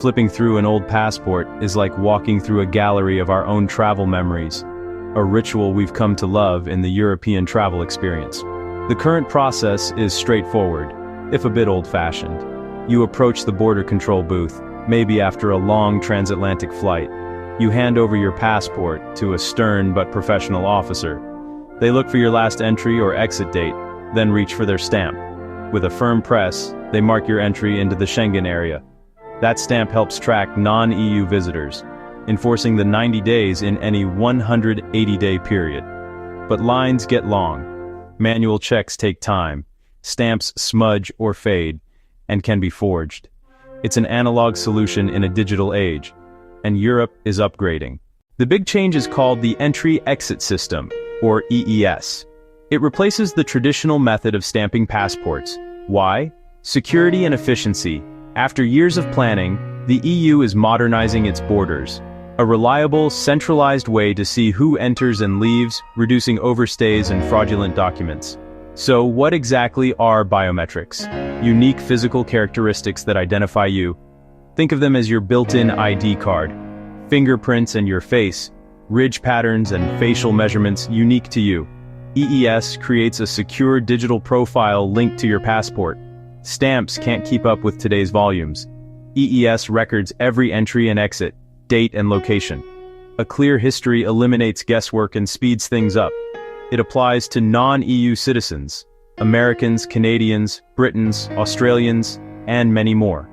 Flipping through an old passport is like walking through a gallery of our own travel memories, a ritual we've come to love in the European travel experience. The current process is straightforward, if a bit old-fashioned. You approach the border control booth, maybe after a long transatlantic flight. You hand over your passport to a stern but professional officer. They look for your last entry or exit date, then reach for their stamp. With a firm press, they mark your entry into the Schengen area. That stamp helps track non-EU visitors, enforcing the 90 days in any 180-day period. But lines get long. Manual checks take time. Stamps smudge or fade, and can be forged. It's an analog solution in a digital age, and Europe is upgrading. The big change is called the Entry-Exit System, or EES. It replaces the traditional method of stamping passports. Why? Security and efficiency. After years of planning, the EU is modernizing its borders. A reliable, centralized way to see who enters and leaves, reducing overstays and fraudulent documents. So what exactly are biometrics? Unique physical characteristics that identify you. Think of them as your built-in ID card. Fingerprints and your face, ridge patterns and facial measurements unique to you. EES creates a secure digital profile linked to your passport. Stamps can't keep up with today's volumes. EES records every entry and exit, date and location. A clear history eliminates guesswork and speeds things up. It applies to non-EU citizens, Americans, Canadians, Britons, Australians, and many more.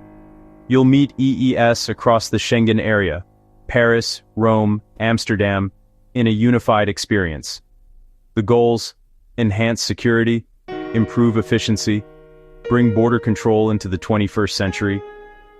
You'll meet EES across the Schengen area, Paris, Rome, Amsterdam, in a unified experience. The goals: enhance security, improve efficiency, bring border control into the 21st century,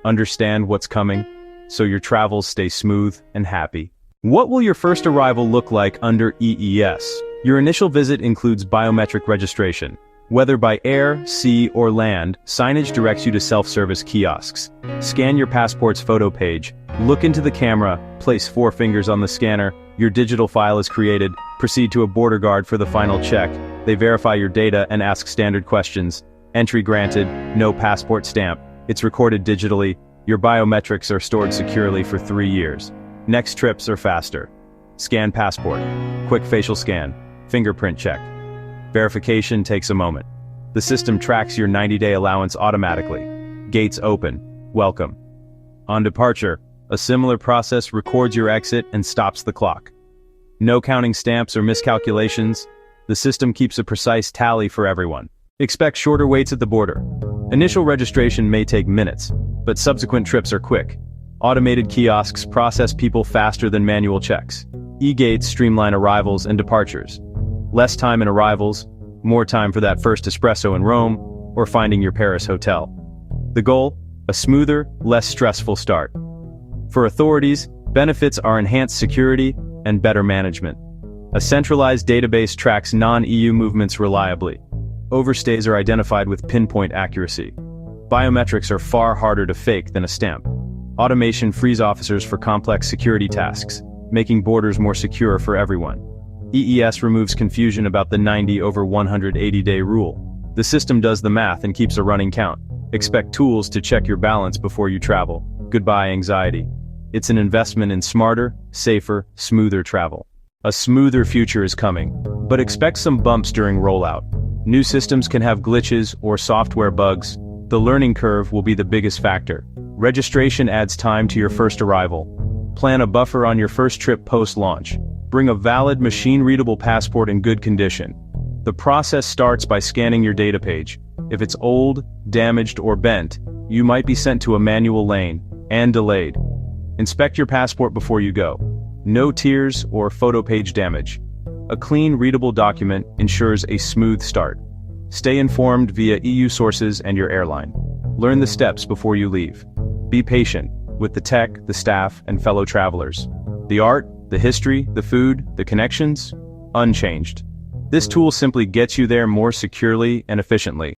understand what's coming, so your travels stay smooth and happy. What will your first arrival look like under EES? Your initial visit includes biometric registration. Whether by air, sea, or land, signage directs you to self-service kiosks. Scan your passport's photo page, look into the camera, place 4 fingers on the scanner, your digital file is created, proceed to a border guard for the final check. They verify your data and ask standard questions. Entry granted, no passport stamp. It's recorded digitally. Your biometrics are stored securely for 3 years. Next trips are faster. Scan passport. Quick facial scan. Fingerprint check. Verification takes a moment. The system tracks your 90-day allowance automatically. Gates open. Welcome. On departure, a similar process records your exit and stops the clock. No counting stamps or miscalculations. The system keeps a precise tally for everyone. Expect shorter waits at the border. Initial registration may take minutes, but subsequent trips are quick. Automated kiosks process people faster than manual checks. E-gates streamline arrivals and departures. Less time in arrivals, more time for that first espresso in Rome, or finding your Paris hotel. The goal? A smoother, less stressful start. For authorities, benefits are enhanced security and better management. A centralized database tracks non-EU movements reliably. Overstays are identified with pinpoint accuracy. Biometrics are far harder to fake than a stamp. Automation frees officers for complex security tasks, making borders more secure for everyone. EES removes confusion about the 90 over 180-day rule. The system does the math and keeps a running count. Expect tools to check your balance before you travel. Goodbye anxiety. It's an investment in smarter, safer, smoother travel. A smoother future is coming, but expect some bumps during rollout. New systems can have glitches or software bugs. The learning curve will be the biggest factor. Registration adds time to your first arrival. Plan a buffer on your first trip post-launch. Bring a valid machine-readable passport in good condition. The process starts by scanning your data page. If it's old, damaged, or bent, you might be sent to a manual lane, and delayed. Inspect your passport before you go. No tears or photo page damage. A clean, readable document ensures a smooth start. Stay informed via EU sources and your airline. Learn the steps before you leave. Be patient with the tech, the staff, and fellow travelers. The art, the history, the food, the connections, unchanged. This tool simply gets you there more securely and efficiently.